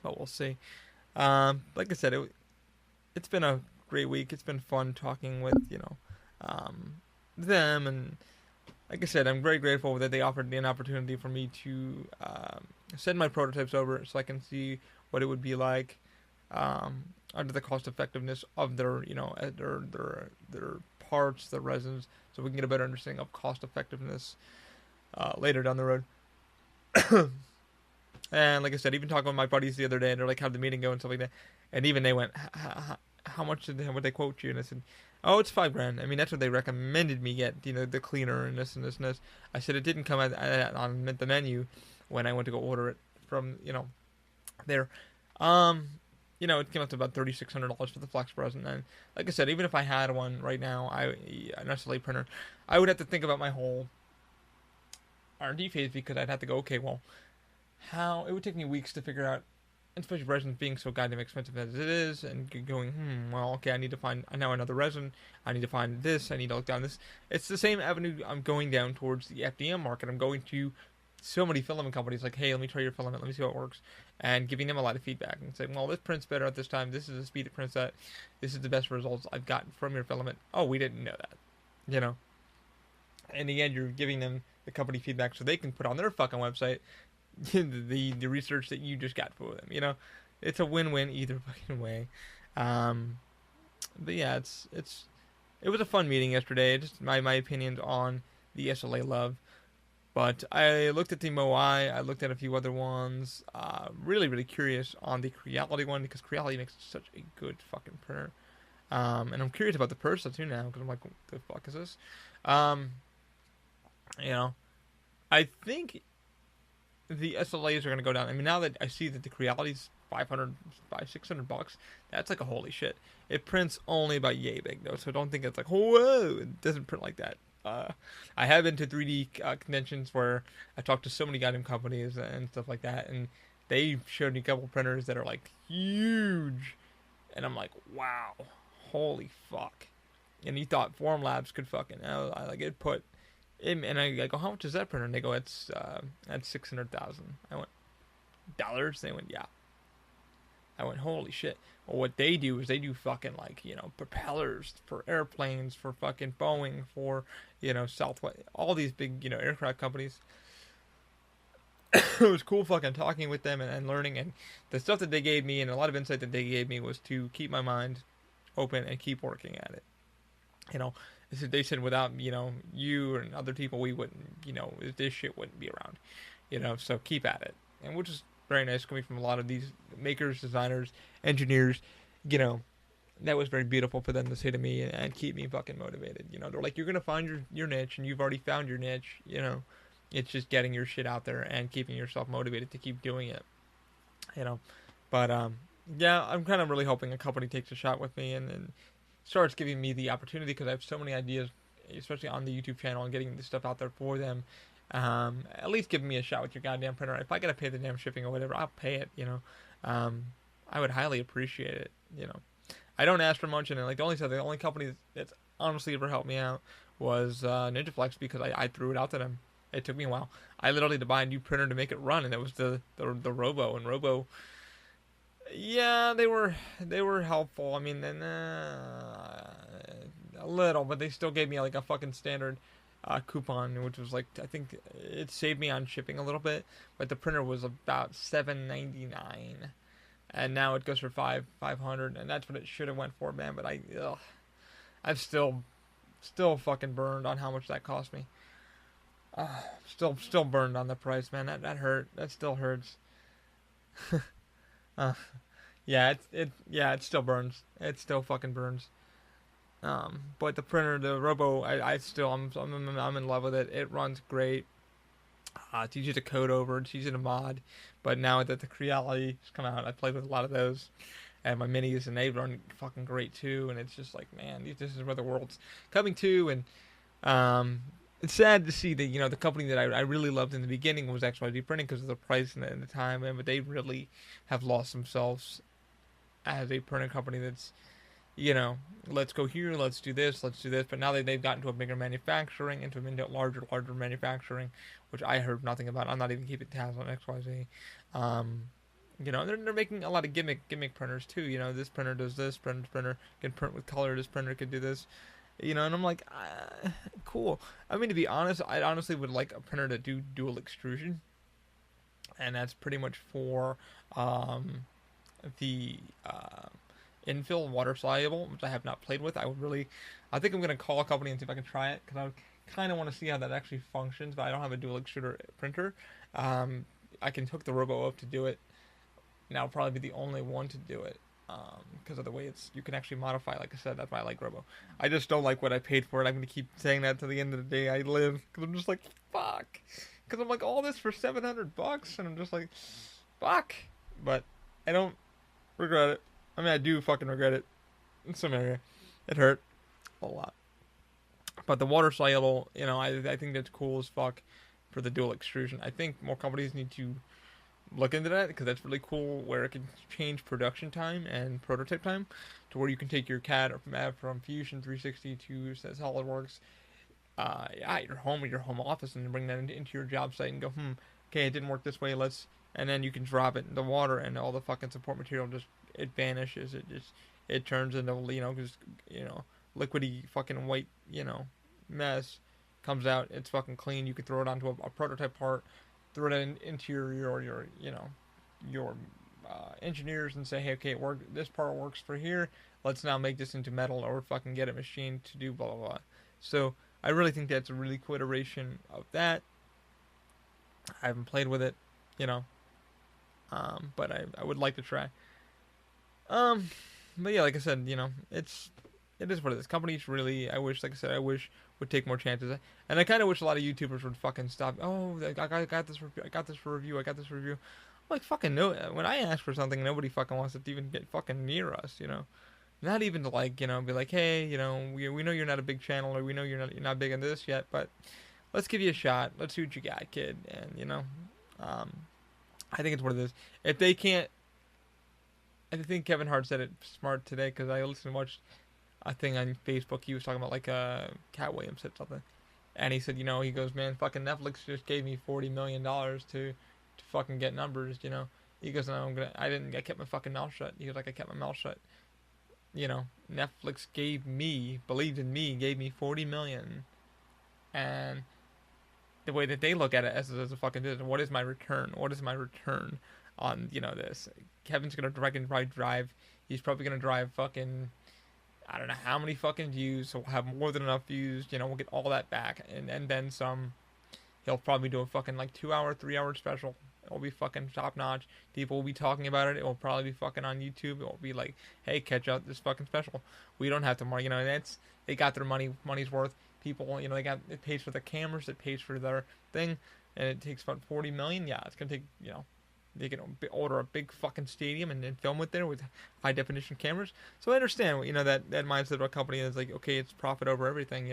But we'll see. Like I said, it's been a great week. It's been fun talking with, them, and like I said, I'm very grateful that they offered me an opportunity for me to send my prototypes over so I can see what it would be like under the cost effectiveness of their their parts, their resins, so we can get a better understanding of cost effectiveness later down the road. And like I said, even talking with my buddies the other day, and they're like, "How'd the meeting go?" and stuff like that, and even they went, "How much would they quote you?" And I said, "Oh, it's $5,000. I mean, that's what they recommended me get. The cleaner and this and this and this." I said it didn't come on the menu when I went to go order it from there. It came up to about $3,600 for the flex resin. And like I said, even if I had one right now, an SLA printer, I would have to think about my whole R&D phase, because I'd have to go, okay, well, how it would take me weeks to figure out, especially resin being so goddamn expensive as it is, and going, well, okay, I need to find now another resin. I need to find this. I need to look down this. It's the same avenue I'm going down towards the FDM market. I'm going to so many filament companies like, hey, let me try your filament. Let me see how it works, and giving them a lot of feedback and saying, well, this prints better at this time. This is the speed it prints at. This is the best results I've gotten from your filament. Oh, we didn't know that, In the end, you're giving them the company feedback so they can put on their fucking website the research that you just got for them. It's a win-win either fucking way. But yeah, it was a fun meeting yesterday. Just my opinions on the SLA love. But I looked at the Moai, I looked at a few other ones. Really, really curious on the Creality one because Creality makes such a good fucking printer. And I'm curious about the Persa too now because I'm like, what the fuck is this? Um, you know, I think the SLAs are going to go down. I mean, now that I see that the Creality's 500, $600, that's like a holy shit. It prints only about yay big though, so don't think it's like, whoa, it doesn't print like that. I have been to 3D conventions where I talked to so many goddamn companies and stuff like that, and they showed me a couple printers that are like huge, and I'm like, wow, holy fuck. And you thought Formlabs could fucking, I like it put, and I go, how much is that printer? And they go, that's 600,000. I went, dollars? They went, yeah. I went, holy shit. Well, what they do is they do fucking like, propellers for airplanes, for fucking Boeing, for, Southwest, all these big, aircraft companies. It was cool fucking talking with them and learning, and the stuff that they gave me and a lot of insight that they gave me was to keep my mind open and keep working at it. You know, they said without, you and other people, we wouldn't, this shit wouldn't be around. So keep at it. And which is very nice coming from a lot of these makers, designers, engineers, that was very beautiful for them to say to me and keep me fucking motivated. They're like, you're going to find your niche and you've already found your niche, It's just getting your shit out there and keeping yourself motivated to keep doing it, But, yeah, I'm kind of really hoping a company takes a shot with me and starts giving me the opportunity because I have so many ideas, especially on the YouTube channel and getting this stuff out there for them. At least give me a shot with your goddamn printer. If I gotta pay the damn shipping or whatever, I'll pay it. I would highly appreciate it. I don't ask for much, and like the only company that's honestly ever helped me out was NinjaFlex because I threw it out to them. It took me a while. I literally had to buy a new printer to make it run, and it was the Robo, and Robo. Yeah, they were helpful. I mean, a little, but they still gave me like a fucking standard coupon, which was like I think it saved me on shipping a little bit, but the printer was about $799, and now it goes for 500, and that's what it should have went for, man. But I'm still fucking burned on how much that cost me. Still burned on the price, man. That hurt. That still hurts. Yeah, it still burns. It still fucking burns. But the printer, the Robo, I'm in love with it. It runs great. It's easy to code over. It's easy to mod. But now that the Creality has come out, I played with a lot of those, and my minis, and they run fucking great too. And it's just like, man, this is where the world's coming to. And it's sad to see that the company that I really loved in the beginning was XYZ Printing because of the price and the time, but they really have lost themselves as a printing company that's, let's go here, let's do this. But now they've gotten to a bigger manufacturing, into larger manufacturing, which I heard nothing about. I'm not even keeping tabs on XYZ. They're making a lot of gimmick printers too. This printer does this, printer can print with color, this printer can do this. And I'm like, cool. I mean, to be honest, I honestly would like a printer to do dual extrusion. And that's pretty much for the infill water soluble, which I have not played with. I think I'm going to call a company and see if I can try it, because I kind of want to see how that actually functions, but I don't have a dual extruder printer. I can hook the Robo up to do it, and I'll probably be the only one to do it. Because of the way you can actually modify. Like I said, that's why I like Robo. I just don't like what I paid for it. I'm going to keep saying that to the end of the day I live, because I'm just like, fuck. Because I'm like, all this for $700, and I'm just like, fuck. But I don't regret it. I mean, I do fucking regret it in some area. It hurt a lot. But the water soluble, I think that's cool as fuck for the dual extrusion. I think more companies need to look into that, because that's really cool, where it can change production time and prototype time to where you can take your CAD from Fusion 360 to SolidWorks, your home office, and bring that into your job site and go, okay, it didn't work this way, and then you can drop it in the water, and all the fucking support material it vanishes. It turns into liquidy fucking white mess, comes out. It's fucking clean. You can throw it onto a prototype part, throw it into your engineers and say, hey, okay, this part works for here. Let's now make this into metal, or fucking get it machined to do blah blah blah. So I really think that's a really cool iteration of that. I haven't played with it, you know, but I would like to try. Um, but yeah, like I said, it is what it is. Companies really, I wish, like I said, I wish would take more chances, and I kind of wish a lot of YouTubers would fucking stop. Oh, I got this review. I got this for review. I got this review. I'm like fucking no. When I ask for something, nobody fucking wants to even get fucking near us. Not even to like be like, hey, we know you're not a big channel, or we know you're not big into this yet, but let's give you a shot. Let's see what you got, kid. And um, I think it's what it is. If they can't, I think Kevin Hart said it smart today because I listened and watched a thing on Facebook. He was talking about like Cat Williams said something, and he said, he goes, man, fucking Netflix just gave me $40 million to fucking get numbers. He goes, no, I kept my fucking mouth shut. He goes, like I kept my mouth shut. Netflix believed in me, gave me 40 million, and the way that they look at it as a fucking business, what is my return? What is my return on this? Kevin's gonna probably drive. He's probably gonna drive fucking I don't know how many fucking views. So we'll have more than enough views. We'll get all that back and then some. He'll probably do a fucking like 2 hour, 3 hour special. It'll be fucking top notch. People will be talking about it. It will probably be fucking on YouTube. It will be like, hey, catch out this fucking special. We don't have to more. They got their money's worth. People, it pays for the cameras, it pays for their thing, and it takes about 40 million. Yeah, it's gonna take, they can order a big fucking stadium and film it there with high definition cameras. So I understand, that mindset of a company is like, okay, it's profit over everything.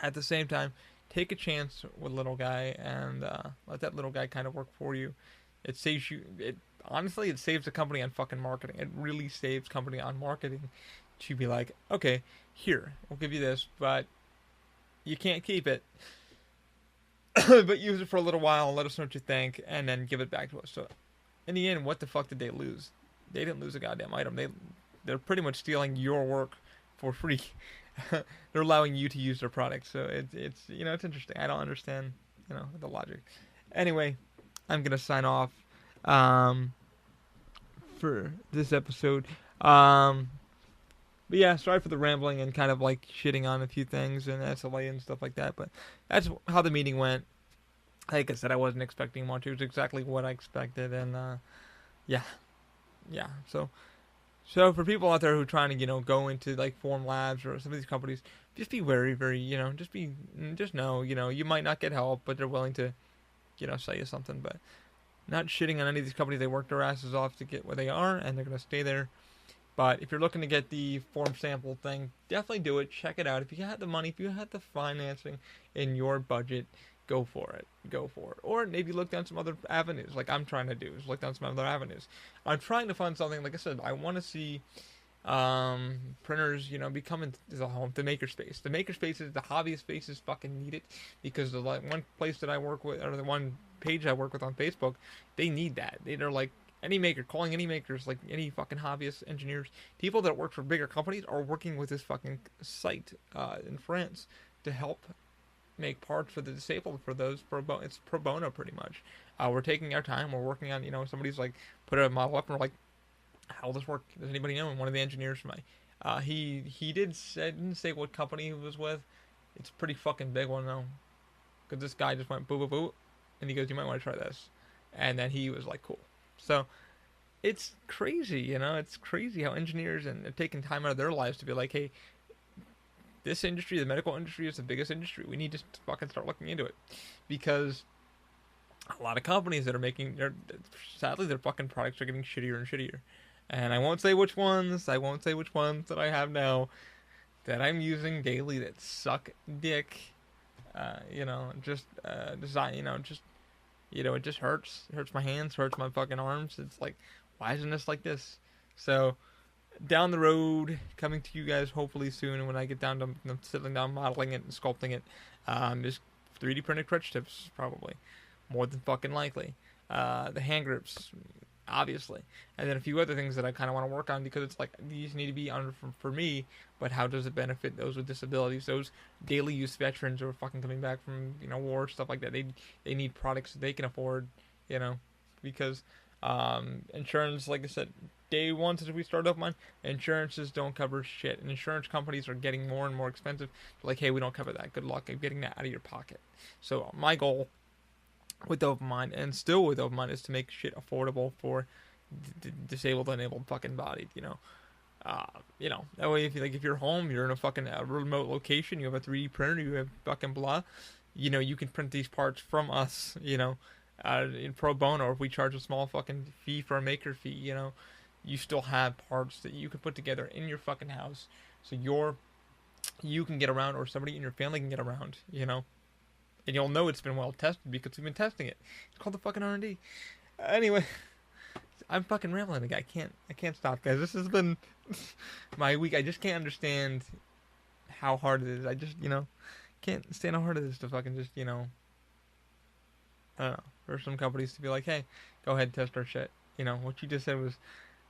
At the same time, take a chance with little guy and let that little guy kind of work for you. It saves you. Honestly, it saves the company on fucking marketing. It really saves company on marketing to be like, okay, here, we'll give you this, but you can't keep it. But use it for a little while and let us know what you think, and then give it back to us. So, in the end, what the fuck did they lose? They didn't lose a goddamn item. They're pretty much stealing your work for free. They're allowing you to use their product. So it's it's interesting. I don't understand the logic. Anyway, I'm gonna sign off for this episode. But yeah, sorry for the rambling and kind of like shitting on a few things and SLA and stuff like that. But that's how the meeting went. Like I said, I wasn't expecting much. It was exactly what I expected, and yeah, yeah. So for people out there who are trying to go into like formlabs or some of these companies, just be very, very just know you might not get help, but they're willing to sell you something. But not shitting on any of these companies. They work their asses off to get where they are, and they're gonna stay there. But if you're looking to get the form sample thing, definitely do it. Check it out. If you have the money, if you have the financing in your budget, go for it. Go for it. Or maybe look down some other avenues, like I'm trying to do, is look down some other avenues. I'm trying to find something, like I said, I want to see printers, becoming the home, the makerspace. The makerspaces, the hobbyist spaces fucking need it because the one place that I work with, or the one page I work with on Facebook, they need that. They're like, any maker, calling any makers, like any fucking hobbyist engineers, people that work for bigger companies are working with this fucking site in France to help make parts for the disabled for those it's pro bono pretty much. We're taking our time. We're working on somebody's like put a model up and we're like, how will this work? Does anybody know? And one of the engineers from my he didn't say what company he was with. It's a pretty fucking big one though, because this guy just went boo boo boo, and he goes, you might want to try this, and then he was like, cool. So it's crazy, it's crazy how engineers and are taking time out of their lives to be like, hey, this industry, the medical industry, is the biggest industry. We need to fucking start looking into it, because a lot of companies that are sadly their fucking products are getting shittier and shittier. And I won't say which ones. I won't say which ones that I have now that I'm using daily that suck dick. Just design. It just hurts. It hurts my hands, hurts my fucking arms. It's like, why isn't this like this? So, down the road, coming to you guys hopefully soon when I get down to sitting down, modeling it and sculpting it. Just 3D printed crutch tips, probably. More than fucking likely. The hand grips, obviously. And then a few other things that I kind of want to work on, because it's like, these need to be on for me, but how does it benefit those with disabilities, those daily use veterans who are fucking coming back from war, stuff like that. They need products that they can afford, because insurance, like I said, day one since we started up mine, insurances don't cover shit, and insurance companies are getting more and more expensive. They're like, hey, we don't cover that. Good luck getting that out of your pocket. So my goal with open mind, and still with open mind, is to make shit affordable for disabled, enabled, fucking bodied. That way, if you're home, you're in a fucking remote location, you have a 3D printer, you have fucking blah, you can print these parts from us, in pro bono, or if we charge a small fucking fee for a maker fee, you still have parts that you can put together in your fucking house, so you can get around, or somebody in your family can get around, and you'll know it's been well tested because we've been testing it. It's called the fucking R&D. Anyway, I'm fucking rambling again. I can't stop, guys. This has been my week. I just can't understand how hard it is. I just, can't stand how hard it is to fucking just, I don't know, for some companies to be like, hey, go ahead and test our shit. What you just said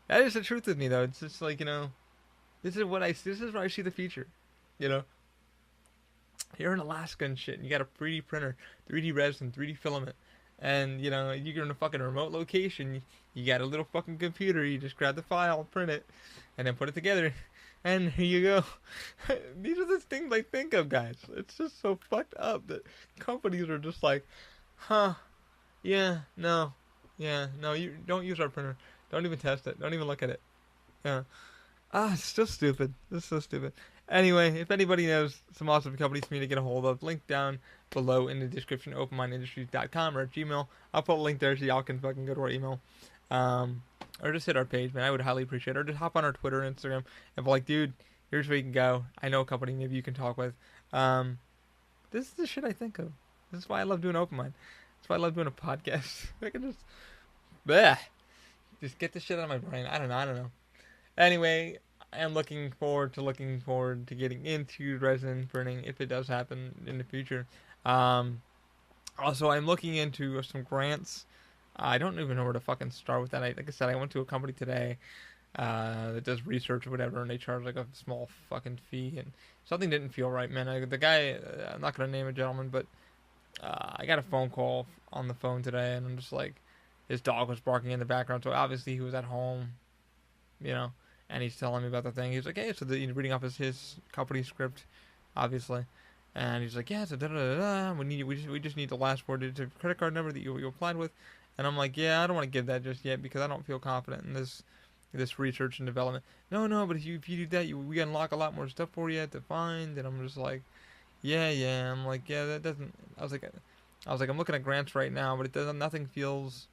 that is the truth with me, though. It's just like, this is where I see the future, You're in Alaska and shit, and you got a 3D printer, 3D resin, 3D filament, and, you're in a fucking remote location. You got a little fucking computer. You just grab the file, print it, and then put it together, and here you go. These are the things I think of, guys. It's just so fucked up that companies are just like, no, you don't use our printer. Don't even test it. Don't even look at it. Yeah. It's still stupid. This is so stupid. Anyway, if anybody knows some awesome companies for me to get a hold of, link down below in the description, openmindindustries.com or Gmail. I'll put a link there so y'all can fucking go to our email. Or just hit our page, man. I would highly appreciate it. Or just hop on our Twitter, Instagram, and be like, dude, here's where you can go. I know a company maybe you can talk with. This is the shit I think of. This is why I love doing Open Mind. That's why I love doing a podcast. I can just get this shit out of my brain. I don't know. Anyway, I am looking forward to getting into resin printing if it does happen in the future. Also, I'm looking into some grants. I don't even know where to fucking start with that. Like I said, I went to a company today that does research or whatever, and they charge like a small fucking fee, and something didn't feel right, man. The guy, I'm not gonna name a gentleman, but I got a phone call on the phone today, and I'm just like, his dog was barking in the background, so obviously he was at home, and he's telling me about the thing. He's like, hey, so reading off his company script, obviously. And he's like, yeah, so da-da-da-da, we just need the last four digits of credit card number that you applied with. And I'm like, yeah, I don't want to give that just yet because I don't feel confident in this research and development. No, but if you do that, we unlock a lot more stuff for you to find. And I'm just like, yeah. I'm like, yeah, that doesn't. I was like, I'm looking at grants right now, but it doesn't. Nothing feels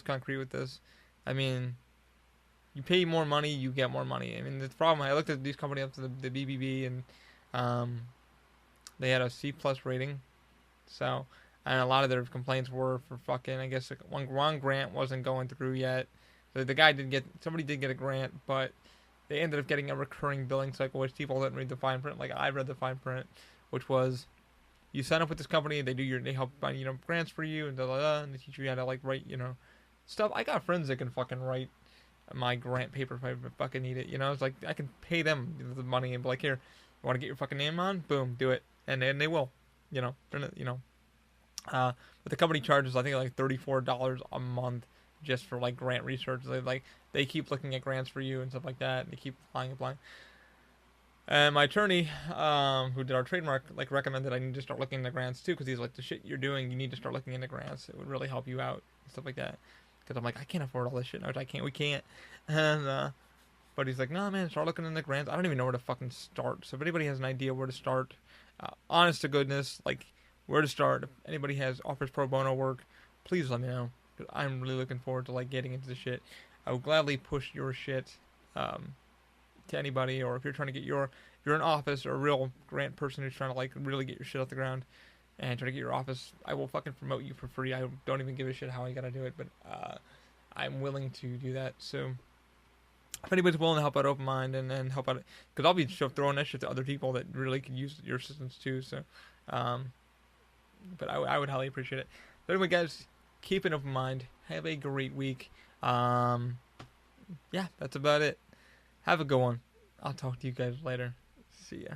concrete with this. I mean, you pay more money, you get more money. I mean, the problem. I looked at these companies up to the BBB, and they had a C+ rating. So, and a lot of their complaints were for fucking, I guess, one grant wasn't going through yet. So somebody did get a grant, but they ended up getting a recurring billing cycle, which people didn't read the fine print. Like, I read the fine print, which was, you sign up with this company, they help find, grants for you, and and they teach you how to, like, write, stuff. I got friends that can fucking write my grant paper if I fucking need it, It's like, I can pay them the money and be like, here, you want to get your fucking name on? Boom, do it. And they will, but the company charges, I think, like $34 a month just for like grant research. They keep looking at grants for you and stuff like that, and they keep applying. And my attorney, who did our trademark, like, recommended I need to start looking into grants too, because he's like, the shit you're doing, you need to start looking into grants. It would really help you out and stuff like that. Because I'm like, I can't afford all this shit. No, we can't. And but he's like, no, man, start looking into grants. I don't even know where to fucking start. So if anybody has an idea where to start, honest to goodness, like, where to start, if anybody offers pro bono work, please let me know. Because I'm really looking forward to, like, getting into the shit. I will gladly push your shit to anybody, or if you're trying to get you're an office or a real grant person who's trying to, like, really get your shit off the ground and try to get your office, I will fucking promote you for free. I don't even give a shit how I gotta do it, but I'm willing to do that. So if anybody's willing to help out Open Mind and help out, because I'll be throwing that shit to other people that really could use your assistance too. So, but I would highly appreciate it. But anyway, guys, keep an open mind. Have a great week. Yeah, that's about it. Have a good one. I'll talk to you guys later. See ya.